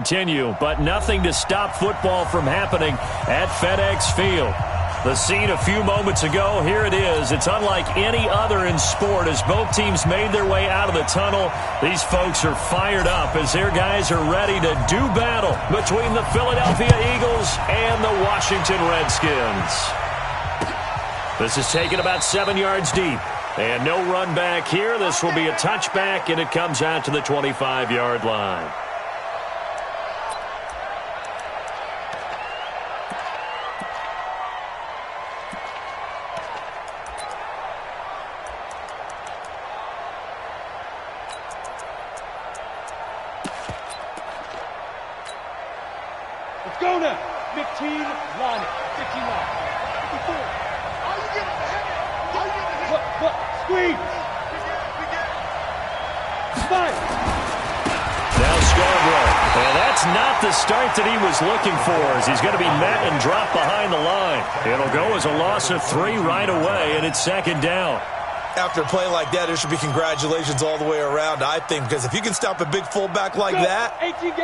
Continue, but nothing to stop football from happening at FedEx Field. The scene a few moments ago, here it is. It's unlike any other in sport as both teams made their way out of the tunnel. These folks are fired up as their guys are ready to do battle between the Philadelphia Eagles and the Washington Redskins. This is taken about 7 yards deep. And no run back here. This will be a touchback, and it comes out to the 25-yard line. Let's go now. 15, line it. 15 line. 54. Are you getting ahead? Are you getting ahead? Look, squeeze. Five. Now Scarborough. And that's not the start that he was looking for as he's going to be met and dropped behind the line. It'll go as a loss of 3 right away, and it's second down. After a play like that, there should be congratulations all the way around, I think, because if you can stop a big fullback like that,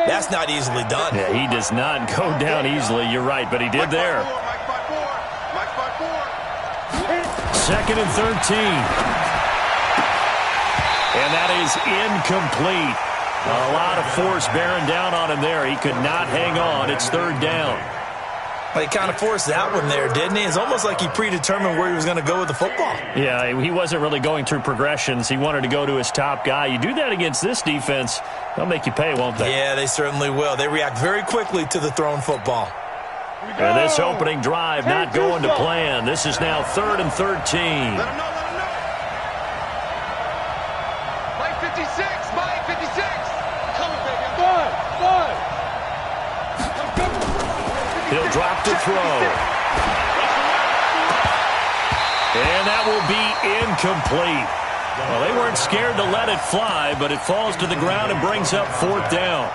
that's not easily done. Yeah, he does not go down easily. You're right, but he did there. Second and 13. And that is incomplete. A lot of force bearing down on him there. He could not hang on. It's third down. Well, he kind of forced that one there, didn't he? It's almost like he predetermined where he was going to go with the football. Yeah, he wasn't really going through progressions. He wanted to go to his top guy. You do that against this defense, they'll make you pay, won't they? Yeah, they certainly will. They react very quickly to the thrown football. And this opening drive not going to plan. This is now third and 13. Let him know. Mike 56, Mike 56. Coming, baby. Five. He'll drop to throw. And that will be incomplete. Well, they weren't scared to let it fly, but it falls to the ground and brings up fourth down.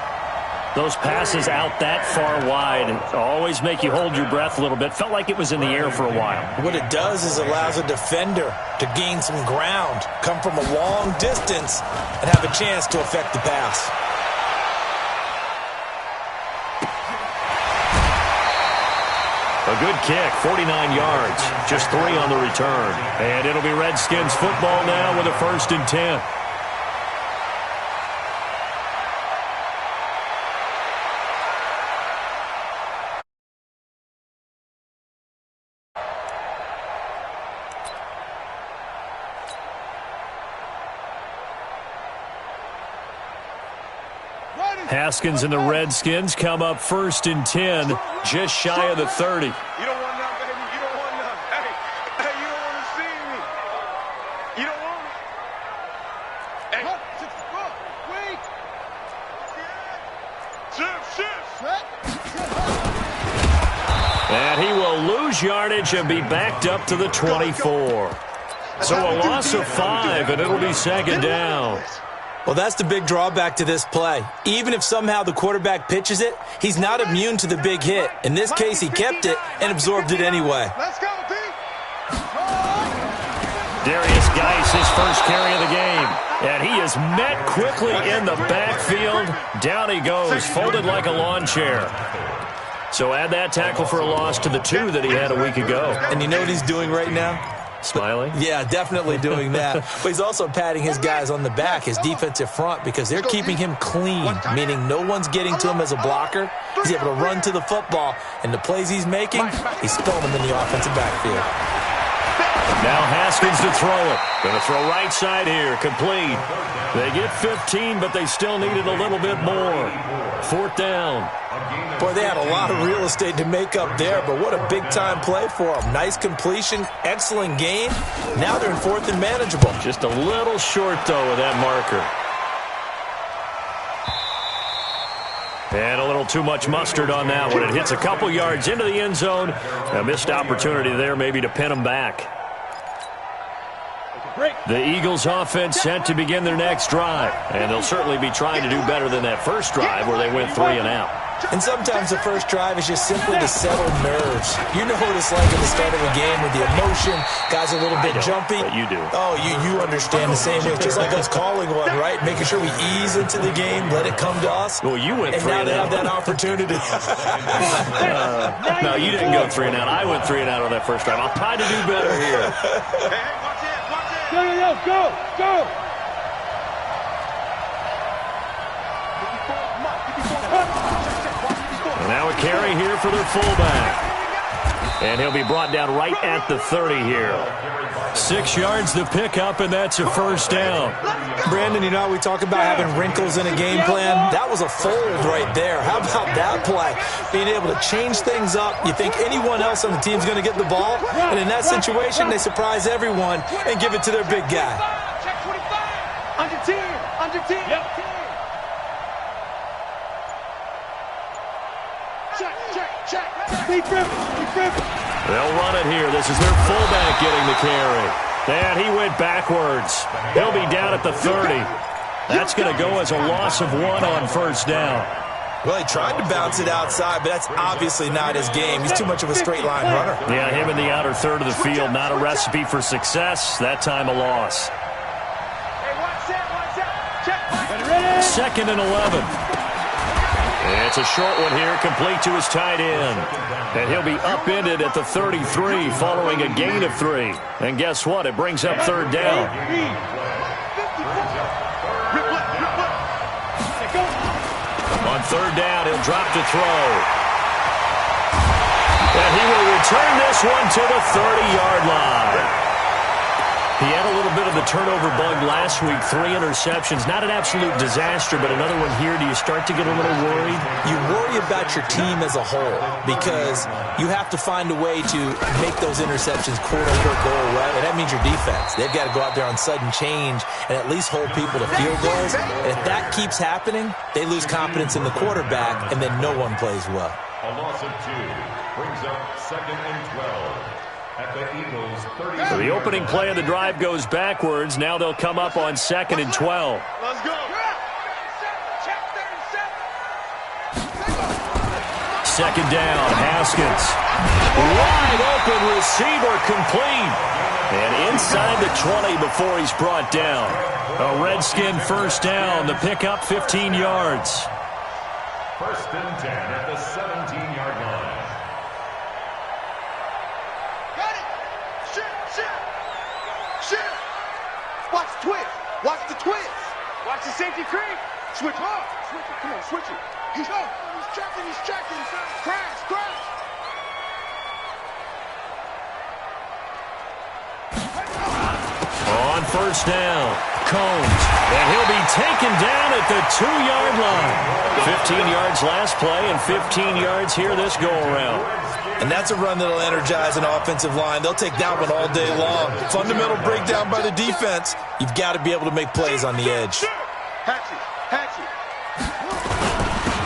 Those passes out that far wide always make you hold your breath a little bit. Felt like it was in the air for a while. What it does is allows a defender to gain some ground, come from a long distance, and have a chance to affect the pass. A good kick, 49 yards, just 3 on the return. And it'll be Redskins football now with a 1st and 10. Haskins and the Redskins come up 1st and 10, just shy of the 30. You don't want none, baby. You don't want none. Hey, you don't want to see me. You don't want me. Hey. Wait. Shift. And he will lose yardage and be backed up to the 24. So a loss of 5, and it'll be second down. Well, that's the big drawback to this play. Even if somehow the quarterback pitches it, he's not immune to the big hit. In this case, he kept it and absorbed it anyway. Let's go, Pete. Darius Geis, his first carry of the game. And he is met quickly in the backfield. Down he goes, folded like a lawn chair. So add that tackle for a loss to the 2 that he had a week ago. And you know what he's doing right now? Smiling? Yeah, definitely doing that. But he's also patting his guys on the back, his defensive front, because they're keeping him clean, meaning no one's getting to him as a blocker. He's able to run to the football, and the plays he's making, he's spilling them in the offensive backfield. Now Haskins to throw it. Going to throw right side here, complete. They get 15, but they still needed a little bit more. 4th down. Boy, they had a lot of real estate to make up there, but what a big-time play for them. Nice completion, excellent gain. Now they're in 4th and manageable. Just a little short, though, of that marker. And a little too much mustard on that one. It hits a couple yards into the end zone. A missed opportunity there maybe to pin them back. The Eagles offense set to begin their next drive. And they'll certainly be trying to do better than that first drive where they went 3 and out. And sometimes the first drive is just simply to settle nerves. You know what it's like at the start of a game with the emotion, guys are a little bit jumpy. But you do. Oh, you understand the same way. It's just like us calling one, right? Making sure we ease into the game, let it come to us. Well, you went and 3 now and they out. have that opportunity. No, you didn't go 3 and out. I went 3 and out on that first drive. I'll try to do better here. Go! Now a carry here for their fullback. And he'll be brought down right at the 30 here. 6 yards to pick up, and that's a first down. Brandon, you know how we talk about having wrinkles in a game plan? That was a fold right there. How about that play? Being able to change things up. You think anyone else on the team's going to get the ball? And in that situation, they surprise everyone and give it to their big guy. Under 10. Yep. Check. Be friendly. They'll run it here. This is their fullback getting the carry. And he went backwards. He'll be down at the 30. That's going to go as a loss of 1 on first down. Well, he tried to bounce it outside, but that's obviously not his game. He's too much of a straight line runner. Yeah, him in the outer third of the field, not a recipe for success. That time a loss. Second and 11. It's a short one here, complete to his tight end. And he'll be upended at the 33 following a gain of 3. And guess what? It brings up third down. On third down, he'll drop to throw. And he will return this one to the 30-yard line. He had a little bit of the turnover bug last week, 3 interceptions. Not an absolute disaster, but another one here. Do you start to get a little worried? You worry about your team as a whole because you have to find a way to make those interceptions, quote-unquote, go away. And that means your defense. They've got to go out there on sudden change and at least hold people to field goals. And if that keeps happening, they lose confidence in the quarterback, and then no one plays well. A loss of 2 brings up 2nd and 12. At the Eagles 30. So the opening play of the drive goes backwards. Now they'll come up on 2nd and 12. Let's go. Second down, Haskins. Wide open receiver complete. And inside the 20 before he's brought down. A Redskin first down. The pickup 15 yards. 1st and 10 at the 17-yard line. Watch the twist. Watch the safety creep. Switch up. Come on, switch it. He's checking. Crash. On first down, Combs. And he'll be taken down at the 2-yard line. 15 yards last play and 15 yards here this go-around. And that's a run that'll energize an offensive line. They'll take that one all day long. Fundamental breakdown by the defense. You've got to be able to make plays on the edge. Hatchet.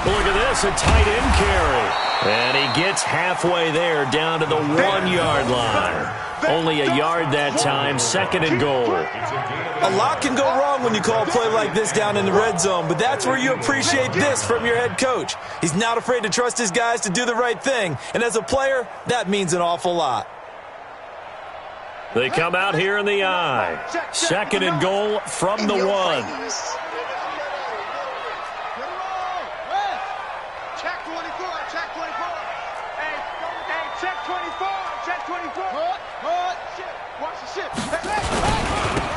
Look at this, a tight end carry. And he gets halfway there down to the 1-yard line. Only a yard that time, 2nd and goal. A lot can go wrong when you call a play like this down in the red zone, but that's where you appreciate this from your head coach. He's not afraid to trust his guys to do the right thing, and as a player, that means an awful lot. They come out here in the I. 2nd and goal from the 1. Check 24. Hey, check 24. Watch the shit.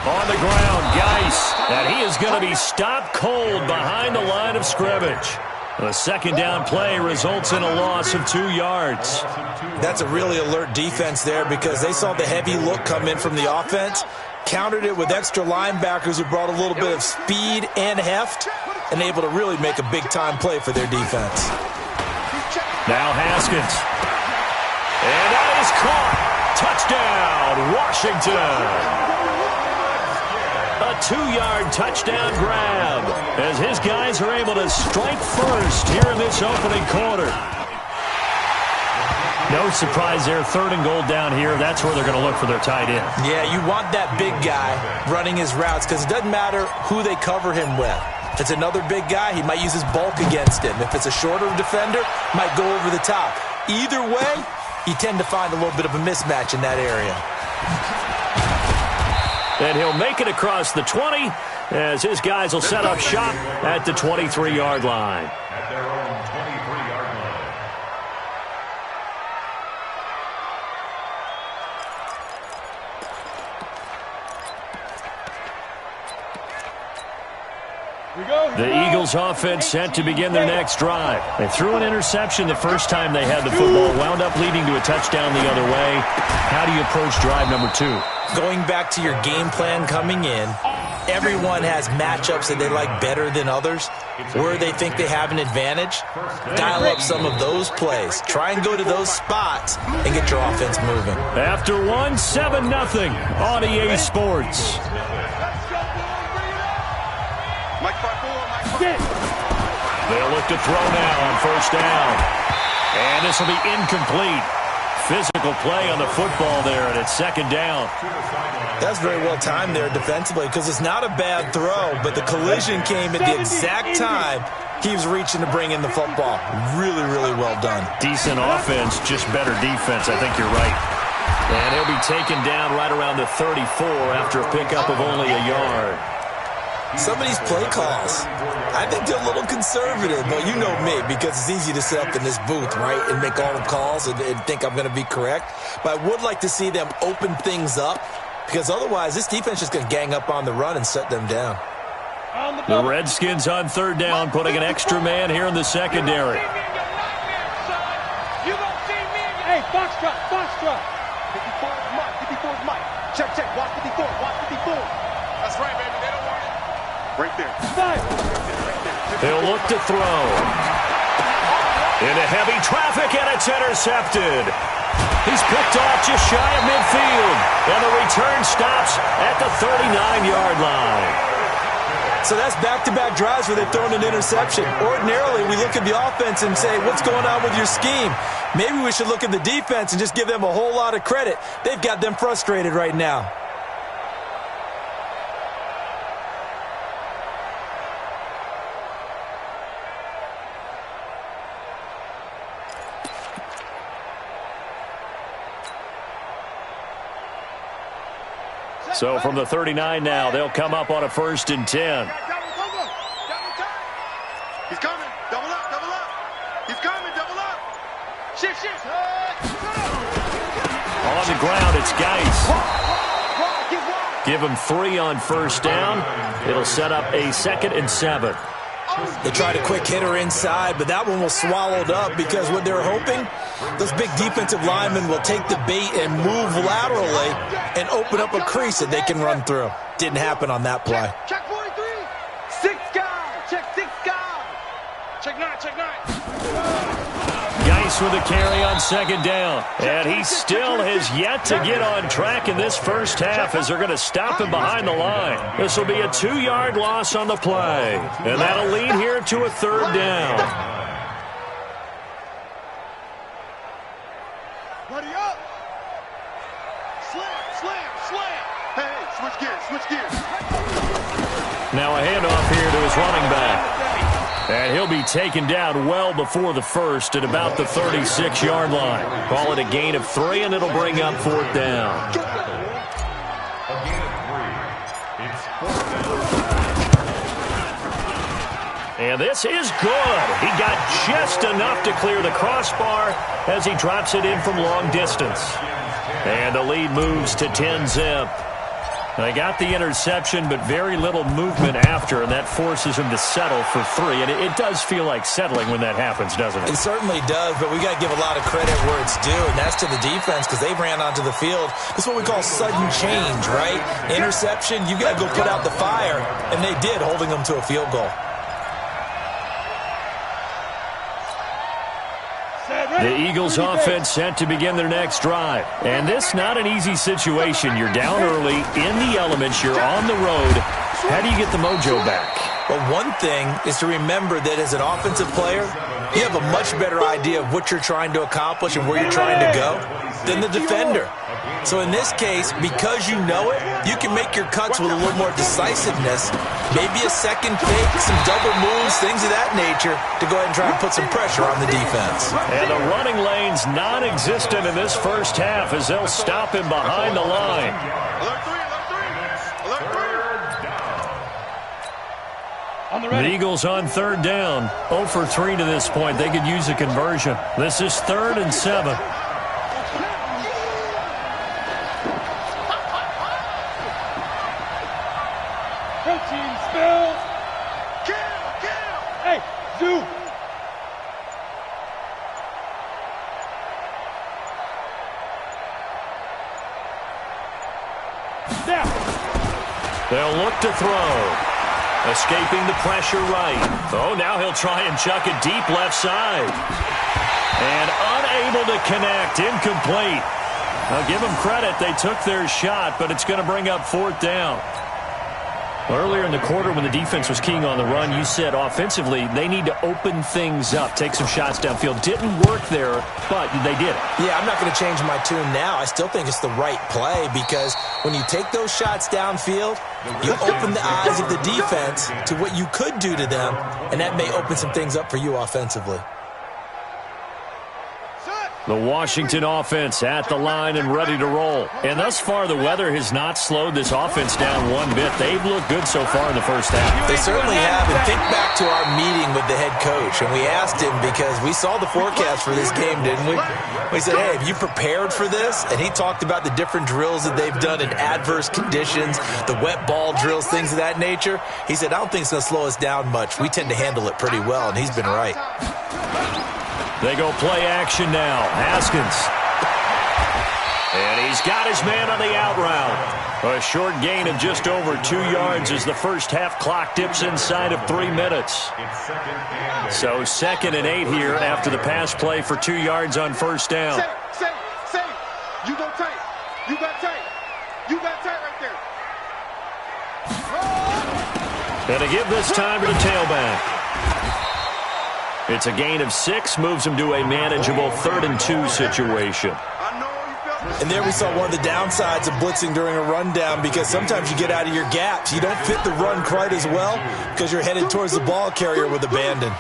On the ground, Geis. And he is going to be stopped cold behind the line of scrimmage. The second down play results in a loss of 2 yards. That's a really alert defense there because they saw the heavy look come in from the offense, countered it with extra linebackers who brought a little bit of speed and heft, and able to really make a big-time play for their defense. Now Haskins. And that is caught. Touchdown, Washington. A 2-yard touchdown grab as his guys are able to strike first here in this opening quarter. No surprise there, 3rd and goal down here. That's where they're going to look for their tight end. Yeah, you want that big guy running his routes because it doesn't matter who they cover him with. If it's another big guy, he might use his bulk against him. If it's a shorter defender, might go over the top. Either way, you tend to find a little bit of a mismatch in that area. And he'll make it across the 20 as his guys will set up shop at the 23-yard line. At their own 23-yard line. The Eagles offense set to begin their next drive. They threw an interception the first time they had the football, wound up leading to a touchdown the other way. How do you approach drive number 2? Going back to your game plan coming in, everyone has matchups that they like better than others. Where they think they have an advantage, dial up some of those plays. Try and go to those spots and get your offense moving. After one, 7-0 on EA Sports. They'll look to throw now on first down. And this will be incomplete. Physical play on the football there, and it's second down. That's very well timed there defensively because it's not a bad throw, but the collision came at the exact time he was reaching to bring in the football. Really, really well done. Decent offense, just better defense. I think you're right. And he'll be taken down right around the 34 after a pickup of only a yard. Some of these play calls, I think they're a little conservative, but you know me, because it's easy to sit up in this booth, right, and make all the calls and think I'm going to be correct. But I would like to see them open things up, because otherwise this defense is going to gang up on the run and set them down. The Redskins on third down, putting an extra man here in the secondary. Hey, Foxtrot, Foxtrot. 54 is Mike, 54 is Mike. Check, check, watch 54, watch 54. That's right, baby, they don't want it. Right there. He'll look to throw. Into heavy traffic, and it's intercepted. He's picked off just shy of midfield. And the return stops at the 39-yard line. So that's back-to-back drives where they've thrown an interception. Ordinarily, we look at the offense and say, what's going on with your scheme? Maybe we should look at the defense and just give them a whole lot of credit. They've got them frustrated right now. So from the 39 now, they'll come up on a 1st and 10. He's coming. Double up, double up. He's coming, double up. Shit, shit. On the ground, it's Geis. Give him 3 on first down. It'll set up a 2nd and 7. They tried a quick hitter inside, but that one was swallowed up because what they're hoping, those big defensive linemen will take the bait and move laterally and open up a crease that they can run through. Didn't happen on that play. Check 43. 6 guys. Check 6 guys. Check 9, check 9. Geis with a carry on 2nd down. And he still has yet to get on track in this first half as they're going to stop him behind the line. This will be a 2-yard loss on the play. And that'll lead here to a 3rd down. Ready up. Slam, slam, slam. Hey, switch gears, switch gears. Now a handoff here to his running back. And he'll be taken down well before the 1st at about the 36-yard line. Call it a gain of 3, and it'll bring up 4th down. A gain of 3. It's 4th down. And this is good. He got just enough to clear the crossbar as he drops it in from long distance. And the lead moves to 10-zip. They got the interception, but very little movement after, and that forces him to settle for 3. And it does feel like settling when that happens, doesn't it? It certainly does, but we got to give a lot of credit where it's due, and that's to the defense because they ran onto the field. This is what we call sudden change, right? Interception, you got to go put out the fire, and they did, holding them to a field goal. The Eagles offense set to begin their next drive. And this not an easy situation. You're down early, in the elements, you're on the road. How do you get the mojo back? Well, one thing is to remember that as an offensive player, you have a much better idea of what you're trying to accomplish and where you're trying to go than the defender. So in this case, because you know it, You can make your cuts with a little more decisiveness, maybe a second fake, some double moves, things of that nature, to go ahead and try and put some pressure on the defense. And the running lane's non-existent in this first half as they'll stop him behind the line. The Eagles on third down, 0 for 3 to this point. They could use a conversion. This is 3rd and 7. Protein spills. Hey, Zoo. Down. They'll look to throw. Escaping the pressure right. Oh, now he'll try and chuck it deep left side. And unable to connect. Incomplete. I'll give them credit. They took their shot, but it's going to bring up 4th down. Earlier in the quarter when the defense was keying on the run, you said offensively they need to open things up, take some shots downfield. Didn't work there, but they did it. Yeah, I'm not going to change my tune now. I still think it's the right play because when you take those shots downfield, you open the eyes of the defense to what you could do to them, and that may open some things up for you offensively. The Washington offense at the line and ready to roll. And thus far, the weather has not slowed this offense down one bit. They've looked good so far in the first half. They certainly have. And think back to our meeting with the head coach. And we asked him because we saw the forecast for this game, didn't we? We said, hey, have you prepared for this? And he talked about the different drills that they've done in adverse conditions, the wet ball drills, things of that nature. He said, I don't think it's going to slow us down much. We tend to handle it pretty well, and he's been right. They go play action now. Haskins. And he's got his man on the out route. A short gain of just over 2 yards as the first half clock dips inside of 3 minutes. So 2nd and 8 here after the pass play for 2 yards on first down. Say. You go tight. You got tight. You got tight right there. And to give this time to the tailback. It's a gain of 6, moves him to a manageable 3rd and 2 situation. And there we saw one of the downsides of blitzing during a rundown because sometimes you get out of your gaps. You don't fit the run quite as well because you're headed towards the ball carrier with abandon.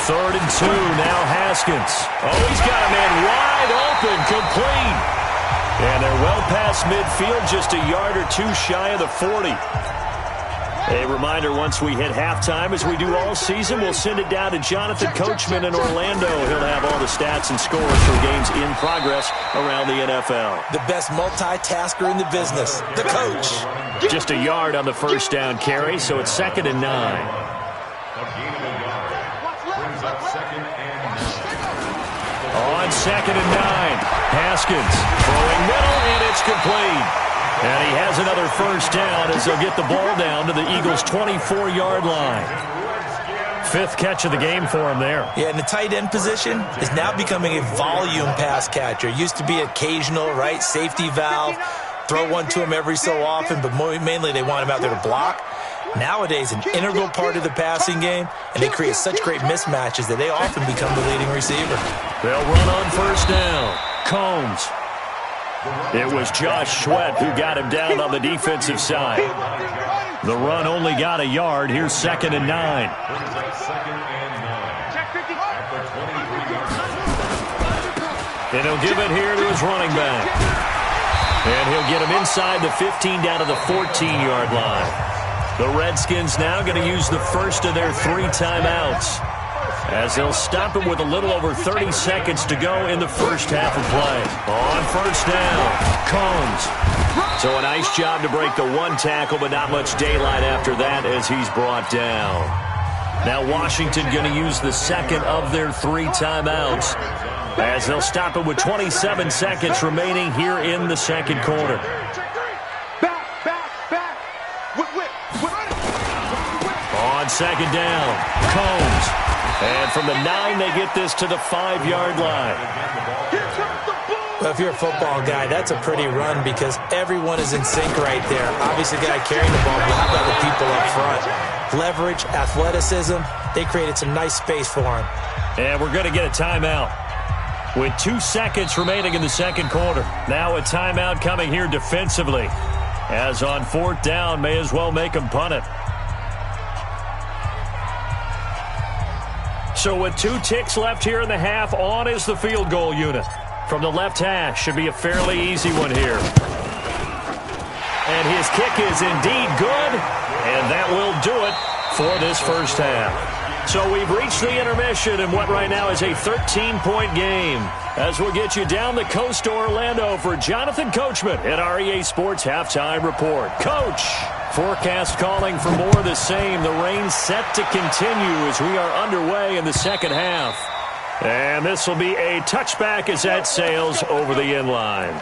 Third and 2, now Haskins. Oh, he's got a man wide open, complete. And they're well past midfield, just a yard or 2 shy of the 40. A reminder, once we hit halftime, as we do all season, we'll send it down to Jonathan Coachman in Orlando. He'll have all the stats and scores from games in progress around the NFL. The best multitasker in the business, the coach. Just a yard on the first down carry, so it's 2nd and 9. On 2nd and 9, Haskins throwing middle, and it's complete. And he has another first down as they'll get the ball down to the Eagles' 24-yard line. 5th catch of the game for him there. Yeah, and the tight end position is now becoming a volume pass catcher. Used to be occasional, right, safety valve, throw one to him every so often, but mainly they want him out there to block. Nowadays, an integral part of the passing game, and they create such great mismatches that they often become the leading receiver. They'll run on first down. Combs. It was Josh Sweat who got him down on the defensive side. The run only got a yard. Here's 2nd and 9. And he'll give it here to his running back. And he'll get him inside the 15 down to the 14-yard line. The Redskins now going to use the first of their 3 timeouts as they'll stop him with a little over 30 seconds to go in the first half of play. On first down, Combs. So a nice job to break the 1 tackle, but not much daylight after that as he's brought down. Now Washington going to use the 2nd of their 3 timeouts as they'll stop him with 27 seconds remaining here in the 2nd quarter. On 2nd down, Combs. And from the 9, they get this to the 5-yard line. Well, if you're a football guy, that's a pretty run because everyone is in sync right there. Obviously, the guy carrying the ball, but how about the people up front? Leverage, athleticism, they created some nice space for him. And we're going to get a timeout. with 2 seconds remaining in the second quarter. Now a timeout coming here defensively. As on 4th down, may as well make them punt it. So with 2 ticks left here in the half, on is the field goal unit. From the left hash, should be a fairly easy one here. And his kick is indeed good, and that will do it for this first half. So we've reached the intermission in what right now is a 13-point game. As we'll get you down the coast to Orlando for Jonathan Coachman at our EA Sports Halftime Report. Coach, forecast calling for more of the same. The rain set to continue as we are underway in the second half. And this will be a touchback as that sails over the end line.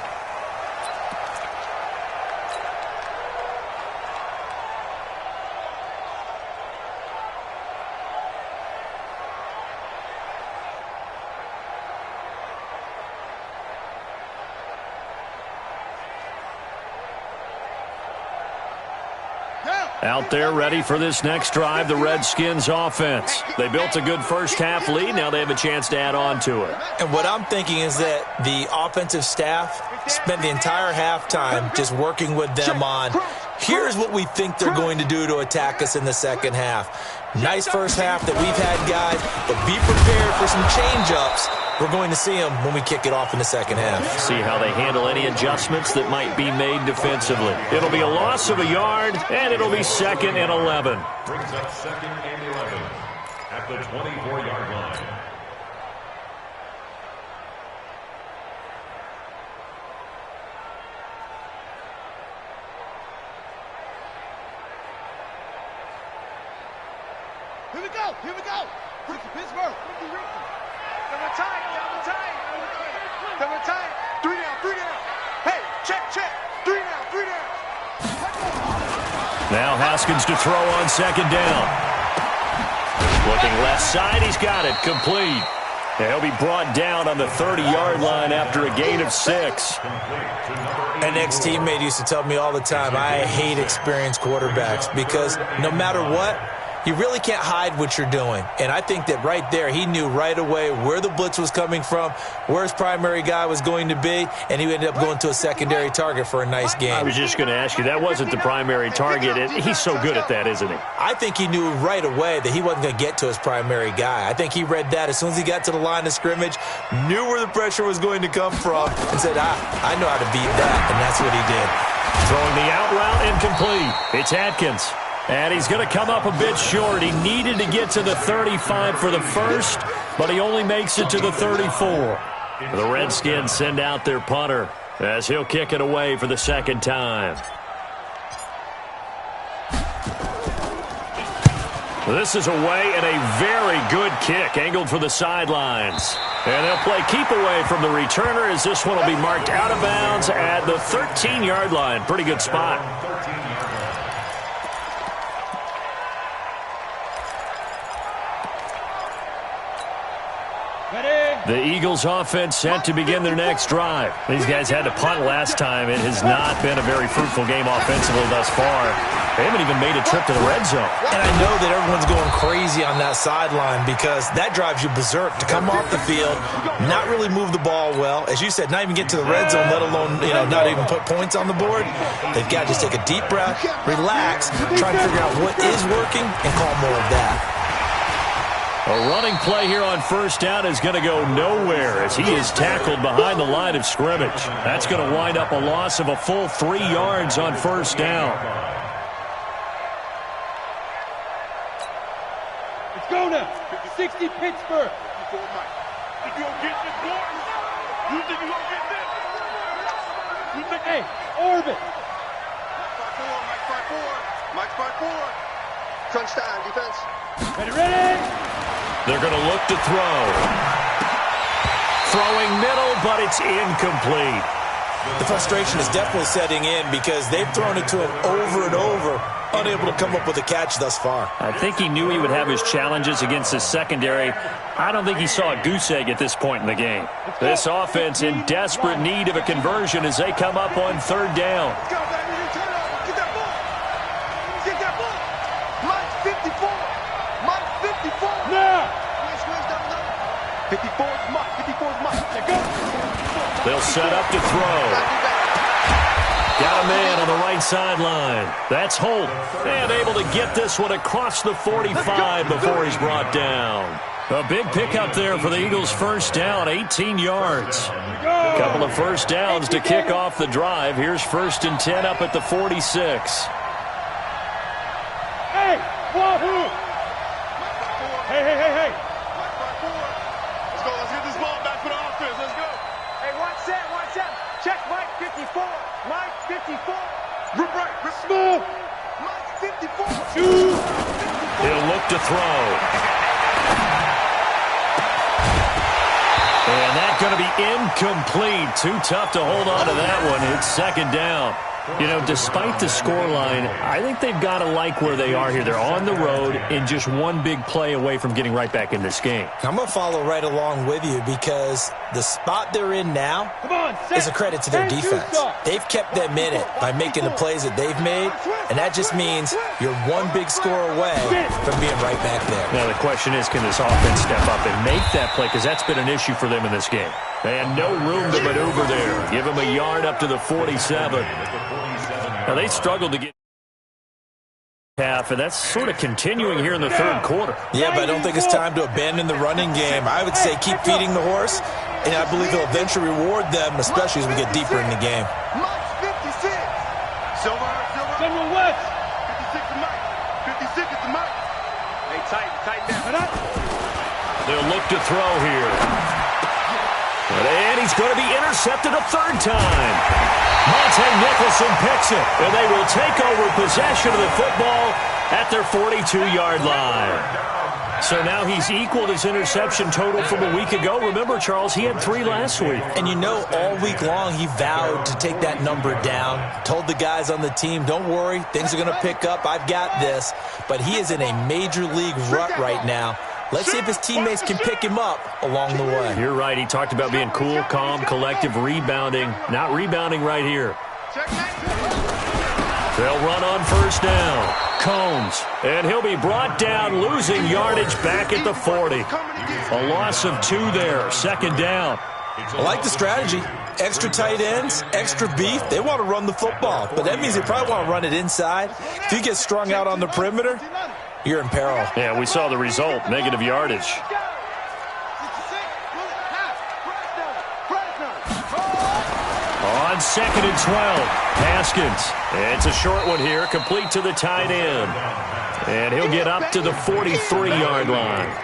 Out there ready for this next drive, the Redskins offense. They built a good first half lead. Now they have a chance to add on to it. And what I'm thinking is that the offensive staff spent the entire halftime just working with them on, here's what we think they're going to do to attack us in the second half. Nice first half that we've had, guys, but be prepared for some change-ups. We're going to see them when we kick it off in the second half. See how they handle any adjustments that might be made defensively. It'll be a loss of a yard, and it'll be 2nd and 11. Brings up 2nd and 11 at the 24-yard line. Here we go. Here we go. Pittsburgh. Double tight. Double tight. 3 down. 3 down. Hey, check. 3 down. Now Haskins to throw on 2nd down. Looking left side. He's got it. Complete. And he'll be brought down on the 30-yard line after a gain of 6. An ex-teammate used to tell me all the time, I hate experienced quarterbacks because no matter what, you really can't hide what you're doing. And I think that right there, he knew right away where the blitz was coming from, where his primary guy was going to be, and he ended up going to a secondary target for a nice game. I was just going to ask you, that wasn't the primary target. He's so good at that, isn't he? I think he knew right away that he wasn't going to get to his primary guy. I think he read that as soon as he got to the line of scrimmage, knew where the pressure was going to come from, and said, I know how to beat that, and that's what he did. Throwing the out route incomplete. It's Atkins. And he's going to come up a bit short. He needed to get to the 35 for the first, but he only makes it to the 34. The Redskins send out their punter as he'll kick it away for the second time. This is away and a very good kick, angled for the sidelines. And they'll play keep away from the returner as this one will be marked out of bounds at the 13-yard line. Pretty good spot. The Eagles offense set to begin their next drive. These guys had to punt last time. It has not been a very fruitful game offensively thus far. They haven't even made a trip to the red zone. And I know that everyone's going crazy on that sideline because that drives you berserk to come off the field, not really move the ball well. As you said, not even get to the red zone, let alone, not even put points on the board. They've got to just take a deep breath, relax, try and figure out what is working, and call more of that. A running play here on first down is going to go nowhere as he is tackled behind the line of scrimmage. That's going to wind up a loss of a full 3 yards on first down. Let's go now. 60 Pittsburgh. Think you gonna get this boy? You think you gonna get this? You think, hey, orbit. Mike's by four. Crunch time, defense. Ready? They're going to look to throw. Throwing middle, but it's incomplete. The frustration is definitely setting in because they've thrown it to him over and over, unable to come up with a catch thus far. I think he knew he would have his challenges against his secondary. I don't think he saw a goose egg at this point in the game. This offense in desperate need of a conversion as they come up on third down. Let's go, baby. Turn over. Get that ball. Get that ball. Mike 54. Mike 54. Now. 54 is Mike. 54 They'll set up to throw. Got a man on the right sideline. That's Holt. And able to get this one across the 45 before he's brought down. A big pickup there for the Eagles' first down, 18 yards. A couple of first downs to kick off the drive. Here's 1st and 10 up at the 46. Hey, hey. Let's go. Let's get this ball back for the offense. Let's go. Hey, watch that. Check Mike 54. Mike 54. Rip right. Rip smooth. Mike 54. He'll look to throw. And that's going to be incomplete. Too tough to hold on to that one. It's 2nd down. You know, despite the scoreline, I think they've got to like where they are here. They're on the road and just one big play away from getting right back in this game. I'm going to follow right along with you because the spot they're in now is a credit to their defense. They've kept them in it by making the plays that they've made, and that just means you're one big score away from being right back there. Now, the question is, can this offense step up and make that play? Because that's been an issue for them in this game. They had no room to maneuver there. Give them a yard up to the 47. Now, they struggled to get half, and that's sort of continuing here in the 3rd quarter. Yeah, but I don't think it's time to abandon the running game. I would say keep feeding the horse, and I believe he'll eventually reward them, especially as we get deeper in the game. Mike 56. Silver West. 56 to Mike. 56 is to Mike. Hey, tighten down. They'll look to throw here. And he's going to be intercepted a 3rd time. Monte Nicholson picks it, and they will take over possession of the football at their 42-yard line. So now he's equaled his interception total from a week ago. Remember, Charles, he had 3 last week. And you know, all week long he vowed to take that number down, told the guys on the team, don't worry, things are going to pick up, I've got this. But he is in a major league rut right now. Let's see if his teammates can pick him up along the way. You're right. He talked about being cool, calm, collective, rebounding. Not rebounding right here. They'll run on 1st down. Combs. And he'll be brought down, losing yardage back at the 40. A loss of 2 there. 2nd down. I like the strategy. Extra tight ends, extra beef. They want to run the football. But that means they probably want to run it inside. If you get strung out on the perimeter, you're in peril. Yeah, we saw the result. Negative yardage. On 2nd and 12, Haskins. It's a short one here, complete to the tight end. And he'll get up to the 43-yard line.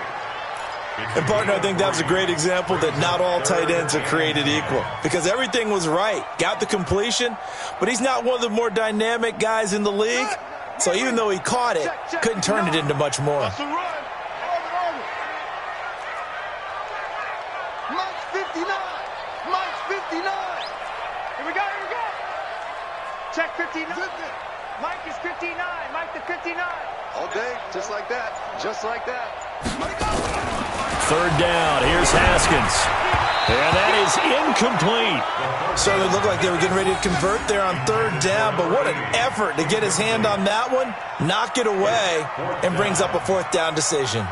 And, partner, I think that was a great example that not all tight ends are created equal. Because everything was right. Got the completion, but he's not one of the more dynamic guys in the league. So even though he caught it, couldn't turn it into much more. Mike 59. Mike 59. Here we go. Check 59. Mike is 59. Mike the 59. All day, just like that. 3rd down. Here's Haskins. And that is incomplete. So it looked like they were getting ready to convert there on 3rd down, but what an effort to get his hand on that one, knock it away, and brings up a 4th down decision.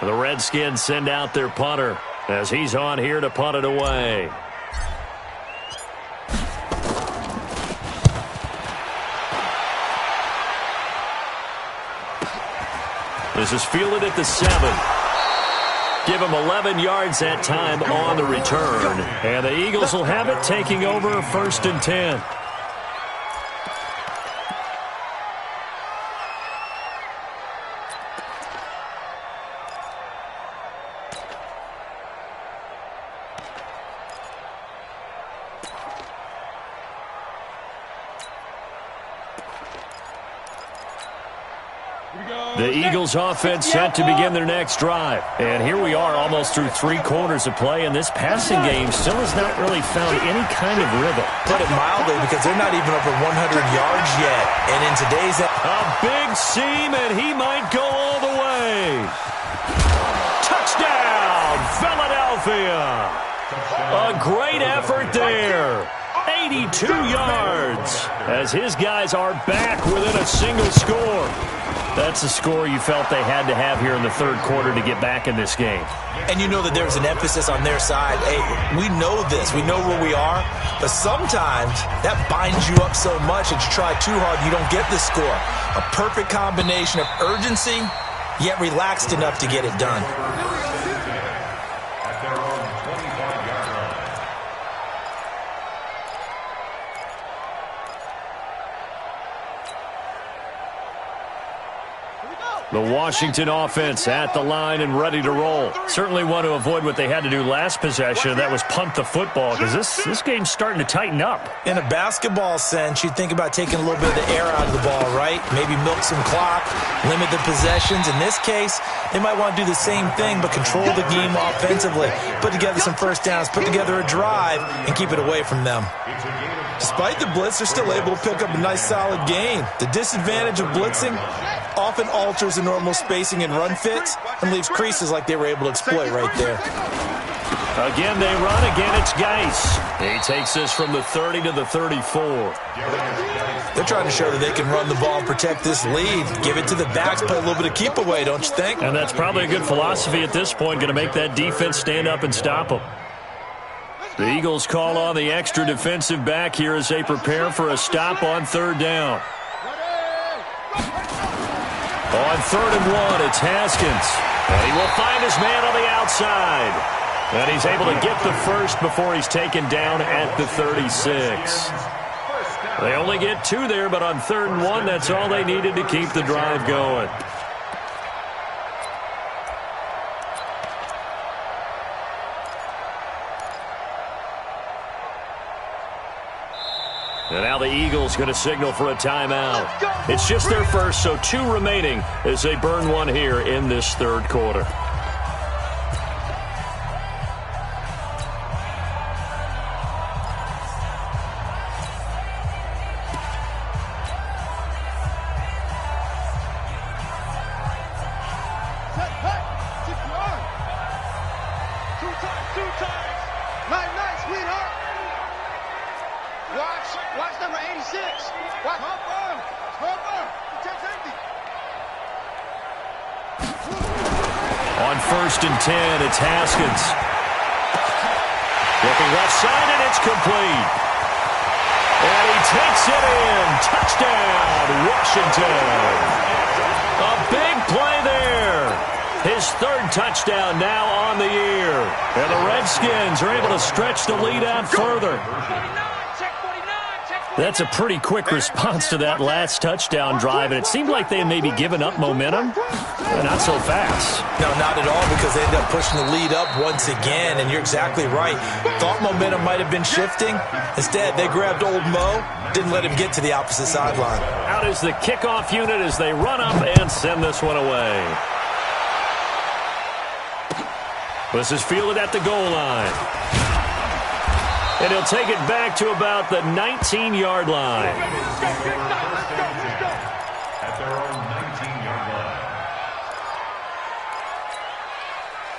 The Redskins send out their punter as he's on here to punt it away. This is fielded at the 7. Give him 11 yards that time on the return. And the Eagles will have it, taking over 1st and 10. The Eagles offense set to begin their next drive. And here we are almost through 3 quarters of play, and this passing game still has not really found any kind of rhythm. Put it mildly, because they're not even over 100 yards yet. And in today's... A big seam, and he might go all the way. Touchdown, Philadelphia. A great effort there. 82 yards as his guys are back within a single score. That's the score you felt they had to have here in the third quarter to get back in this game. And you know that there's an emphasis on their side. Hey, we know this. We know where we are. But sometimes that binds you up so much that you try too hard, you don't get the score. A perfect combination of urgency, yet relaxed enough to get it done. The Washington offense at the line and ready to roll. Certainly want to avoid what they had to do last possession. That was punt the football, because this game's starting to tighten up. In a basketball sense, you think about taking a little bit of the air out of the ball, right? Maybe milk some clock, limit the possessions. In this case, they might want to do the same thing, but control the game offensively. Put together some first downs, put together a drive, and keep it away from them. Despite the blitz, they're still able to pick up a nice, solid gain. The disadvantage of blitzing often alters the normal spacing and run fits and leaves creases like they were able to exploit right there. Again, they run. Again, it's Geis. He takes this from the 30 to the 34. They're trying to show that they can run the ball and protect this lead. Give it to the backs, play a little bit of keep away, don't you think? And that's probably a good philosophy at this point, going to make that defense stand up and stop them. The Eagles call on the extra defensive back here as they prepare for a stop on third down. On 3rd and 1, it's Haskins. And he will find his man on the outside. And he's able to get the first before he's taken down at the 36. They only get 2 there, but on 3rd and 1, that's all they needed to keep the drive going. And now the Eagles going to signal for a timeout. It's just their first, so 2 remaining as they burn one here in this third quarter. Watch number 86. Watch. On 1st and 10, it's Haskins. Looking left side, and it's complete. And he takes it in. Touchdown, Washington. A big play there. His 3rd touchdown now on the year. And the Redskins are able to stretch the lead out further. That's a pretty quick response to that last touchdown drive, and it seemed like they had maybe given up momentum. Not so fast. No, not at all, because they ended up pushing the lead up once again, and you're exactly right. Thought momentum might have been shifting. Instead, they grabbed old Mo, didn't let him get to the opposite sideline. Out is the kickoff unit as they run up and send this one away. This is fielded at the goal line. And he'll take it back to about the 19-yard line. At their own 19-yard line.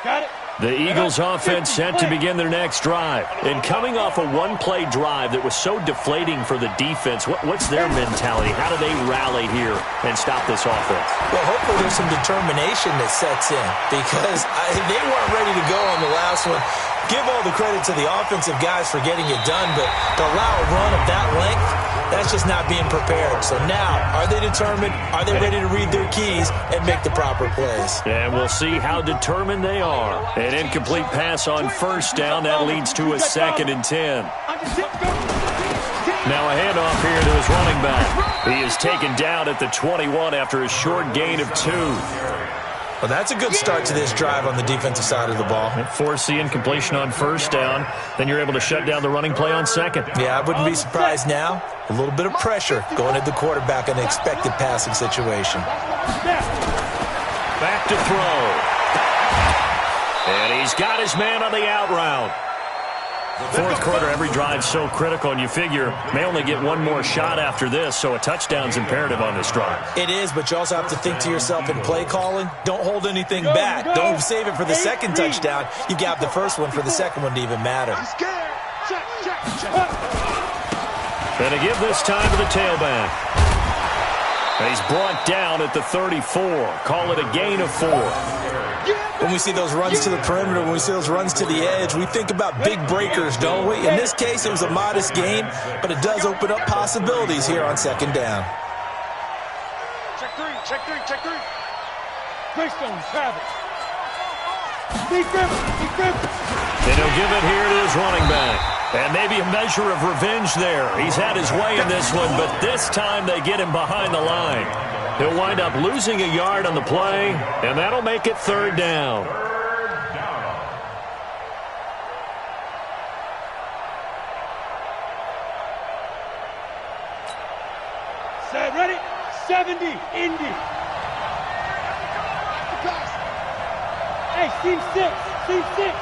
Got it. The Eagles offense set to begin their next drive. And coming off a one-play drive that was so deflating for the defense, what's their mentality? How do they rally here and stop this offense? Well, hopefully there's some determination that sets in, because they weren't ready to go on the last one. Give all the credit to the offensive guys for getting it done, but to allow a run of that length, that's just not being prepared. So now, are they determined? Are they ready to read their keys and make the proper plays? And we'll see how determined they are. An incomplete pass on 1st down. That leads to a 2nd and 10. Now a handoff here to his running back. He is taken down at the 21 after a short gain of 2. Well, that's a good start to this drive on the defensive side of the ball. Force the incompletion on 1st down. Then you're able to shut down the running play on 2nd. Yeah, I wouldn't be surprised now. A little bit of pressure going at the quarterback in an expected passing situation. Back to throw. And he's got his man on the out route. 4th quarter, every drive so critical, and you figure may only get one more shot after this, so a touchdown's imperative on this drive. It is, but you also have to think to yourself in play calling, don't hold anything back. Don't save it for the 2nd touchdown. You got the 1st one for the 2nd one to even matter. And to give this time to the tailback. He's brought down at the 34. Call it a gain of 4. When we see those runs to the perimeter, when we see those runs to the edge, we think about big breakers, don't we? In this case, it was a modest gain, but it does open up possibilities here on second down. Check three, check three, check three. Greystone, Travis. Defense, defense. And he'll give it here to his running back. And maybe a measure of revenge there. He's had his way in this one, but this time they get him behind the line. He'll wind up losing a yard on the play, and that'll make it third down. Set, ready? 70, Indy. Hey, team 6, team 6.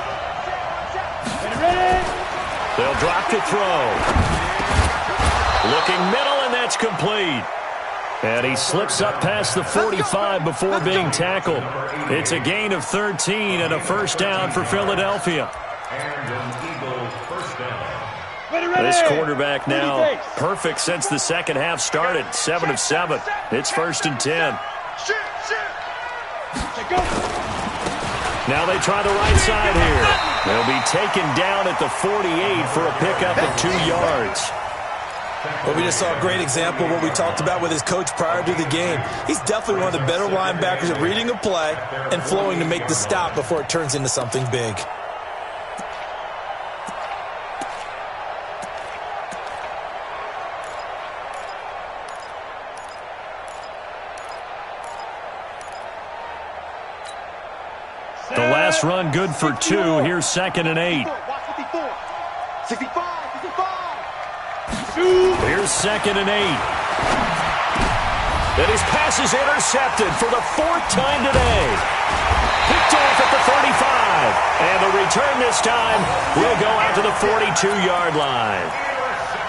Ready? They'll drop to throw. Looking middle, and that's complete. And he slips up past the 45 before being tackled. It's a gain of 13 and a first down for Philadelphia. This quarterback now perfect since the second half started. 7 of 7. It's 1st and 10. Now they try the right side here. They'll be taken down at the 48 for a pickup of 2 yards. Well, we just saw a great example of what we talked about with his coach prior to the game. He's definitely one of the better linebackers at reading a play and flowing to make the stop before it turns into something big. The last run good for 2. Here's 2nd and 8. 65. Here's 2nd and 8. And his pass is intercepted for the 4th time today. Picked off at the 35. And the return this time will go out to the 42-yard line.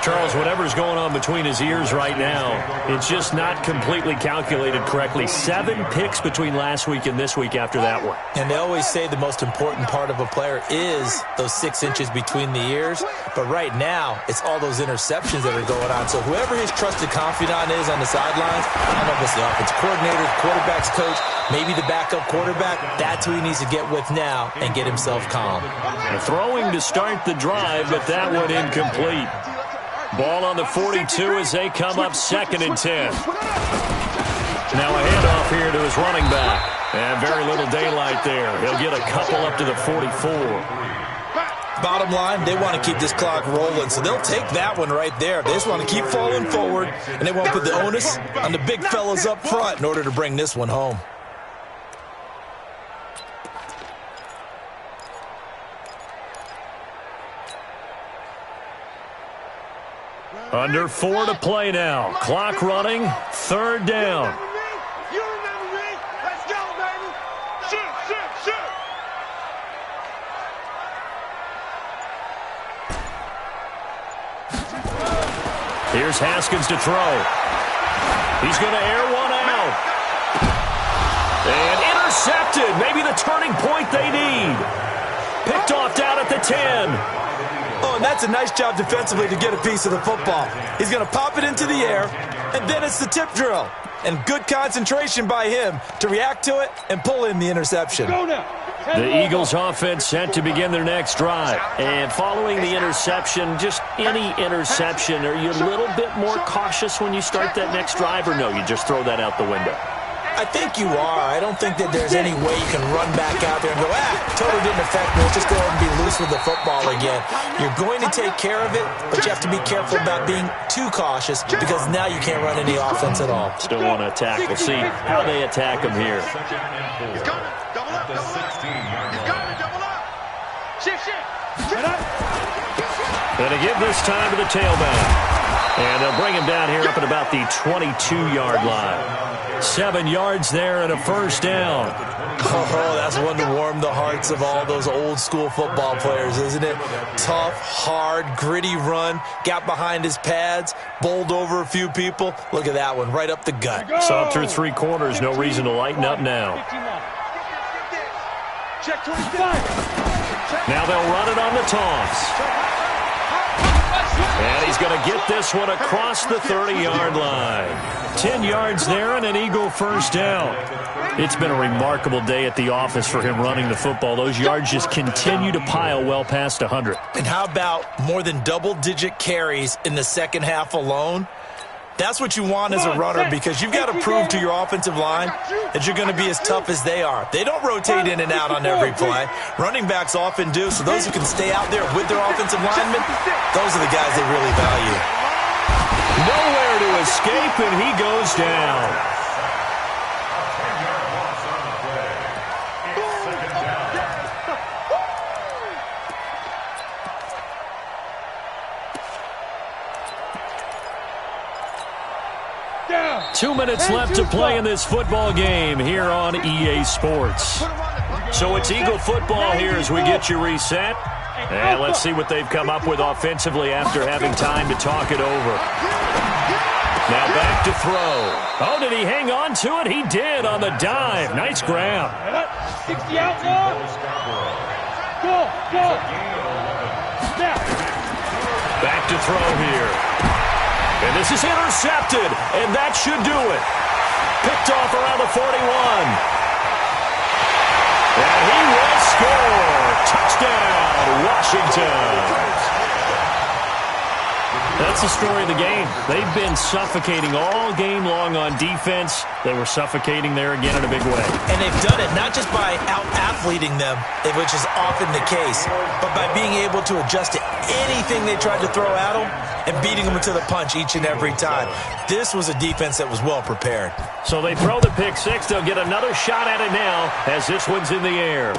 Charles, whatever's going on between his ears right now, it's just not completely calculated correctly. 7 picks between last week and this week after that one. And they always say the most important part of a player is those 6 inches between the ears. But right now, it's all those interceptions that are going on. So whoever his trusted confidant is on the sidelines, I don't know if it's the offense coordinator, the quarterback's coach, maybe the backup quarterback, that's who he needs to get with now and get himself calm. And throwing to start the drive, but that one incomplete. Ball on the 42 as they come up 2nd and 10. Now a handoff here to his running back. And very little daylight there. He'll get a couple up to the 44. Bottom line, they want to keep this clock rolling, so they'll take that one right there. They just want to keep falling forward, and they want to put the onus on the big fellas up front in order to bring this one home. Under 4 to play now. Clock running. 3rd down. You remember me? Let's go, baby. Shoot, shoot, shoot. Here's Haskins to throw. He's going to air one out. And intercepted. Maybe the turning point they need. Picked off down at the 10. Oh, and that's a nice job defensively to get a piece of the football. He's going to pop it into the air, and then it's the tip drill. And good concentration by him to react to it and pull in the interception. Go now. The Eagles offense set to begin their next drive. And following the interception, just any interception, are you a little bit more cautious when you start that next drive, or no, you just throw that out the window? I think you are. I don't think that there's any way you can run back out there and go, totally didn't affect me. Let's just go ahead and be loose with the football again. You're going to take care of it, but you have to be careful about being too cautious because now you can't run any offense at all. Still want to attack. We'll see how they attack him here. He's coming. Double up, double up. He's coming, double up. Shift, shift. And to give this time to the tailback. And they'll bring him down here up at about the 22-yard line. 7 yards there and a first down. Oh, that's one to warm the hearts of all those old school football players, isn't it? Tough, hard, gritty run. Got behind his pads, bowled over a few people. Look at that one, right up the gut. Saw through 3 quarters. No reason to lighten up now. Check 25. Now they'll run it on the toss. And he's going to get this one across the 30-yard line. 10 yards there and an Eagle first down. It's been a remarkable day at the office for him running the football. Those yards just continue to pile well past 100. And how about more than double-digit carries in the second half alone? That's what you want as a runner, because you've got to prove to your offensive line that you're going to be as tough as they are. They don't rotate in and out on every play. Running backs often do, so those who can stay out there with their offensive linemen, those are the guys they really value. Nowhere to escape, and he goes down. 2 minutes left to play in this football game here on EA Sports. So it's Eagle football here as we get you reset. And let's see what they've come up with offensively after having time to talk it over. Now back to throw. Oh, did he hang on to it? He did on the dive. Nice grab. 60 out now. Go. Back to throw here. And this is intercepted, and that should do it. Picked off around the 41. And he will score. Touchdown, Washington. That's the story of the game. They've been suffocating all game long on defense. They were suffocating there again in a big way. And they've done it not just by out-athleting them, which is often the case, but by being able to adjust to anything they tried to throw at them and beating them to the punch each and every time. This was a defense that was well prepared. So they throw the pick six. They'll get another shot at it now as this one's in the air.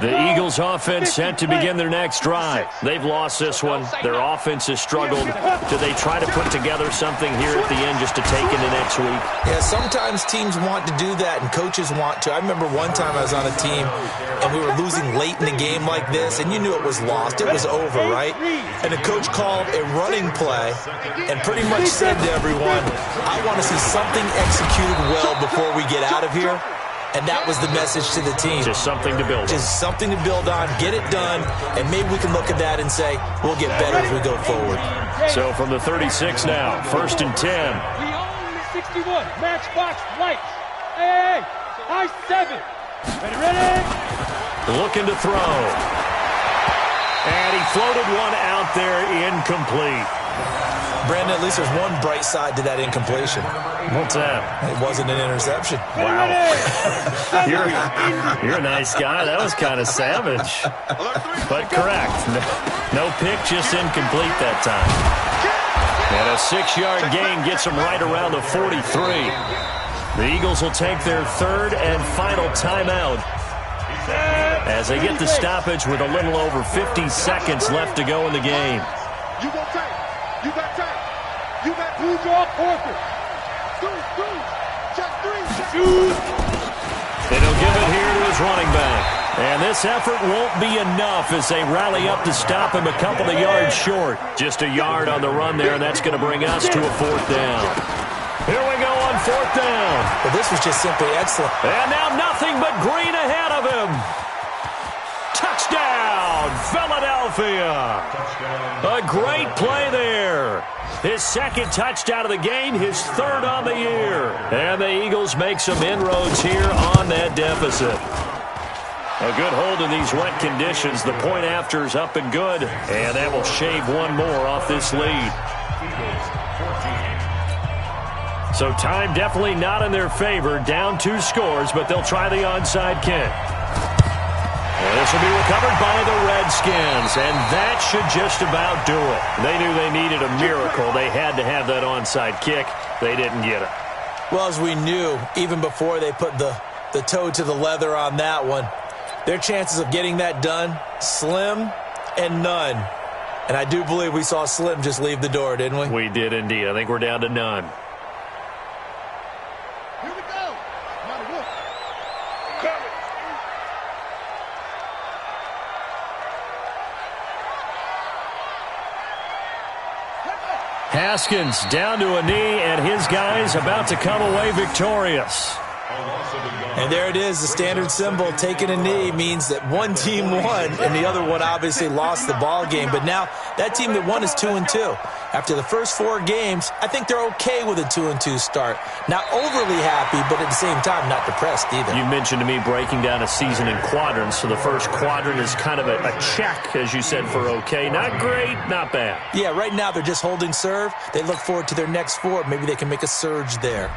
The Eagles offense set to begin their next drive. They've lost this one. Their offense has struggled. Do they try to put together something here at the end just to take into next week? Yeah, sometimes teams want to do that and coaches want to. I remember one time I was on a team and we were losing late in the game like this, and you knew it was lost. It was over, right? And the coach called a running play and pretty much said to everyone, I want to see something executed well before we get out of here. And that was the message to the team. Just something to build on. Just something to build on, get it done, and maybe we can look at that and say, we'll get better as we go forward. So from the 36 now, 1st and 10. We own 61, matchbox lights. Hey, high 7. Ready? Looking to throw. And he floated one out there, incomplete. Brandon, at least there's one bright side to that incompletion. What's that? It wasn't an interception. Wow. You're a nice guy. That was kind of savage. But correct. No pick, just incomplete that time. And a 6-yard gain gets them right around the 43. The Eagles will take their third and final timeout as they get the stoppage with a little over 50 seconds left to go in the game. You got time. You got time. You got 2 draw quarters. And he'll give it here to his running back. And this effort won't be enough as they rally up to stop him a couple of yards short. Just a yard on the run there, and that's going to bring us to a 4th down. Here we go on 4th down. Well, this was just simply excellent. And now nothing but green ahead of him. Touchdown, Philadelphia. A great play there. His 2nd touchdown of the game, his 3rd on the year. And the Eagles make some inroads here on that deficit. A good hold in these wet conditions. The point after is up and good. And that will shave one more off this lead. So time definitely not in their favor. Down 2 scores, but they'll try the onside kick. And this will be recovered by the Redskins, and that should just about do it. They knew they needed a miracle. They had to have that onside kick. They didn't get it. Well, as we knew, even before they put the toe to the leather on that one, their chances of getting that done, slim and none. And I do believe we saw Slim just leave the door, didn't we? We did indeed. I think we're down to none. Here we go. Not a whoop. Haskins down to a knee, and his guys about to come away victorious. And there it is, the standard symbol. Taking a knee means that one team won, and the other one obviously lost the ball game. But now that team that won is 2-2. After the first 4 games, I think they're okay with a 2-2 start. Not overly happy, but at the same time, not depressed either. You mentioned to me breaking down a season in quadrants. So the first quadrant is kind of a check, as you said, for okay. Not great, not bad. Yeah, right now they're just holding serve. They look forward to their next 4. Maybe they can make a surge there.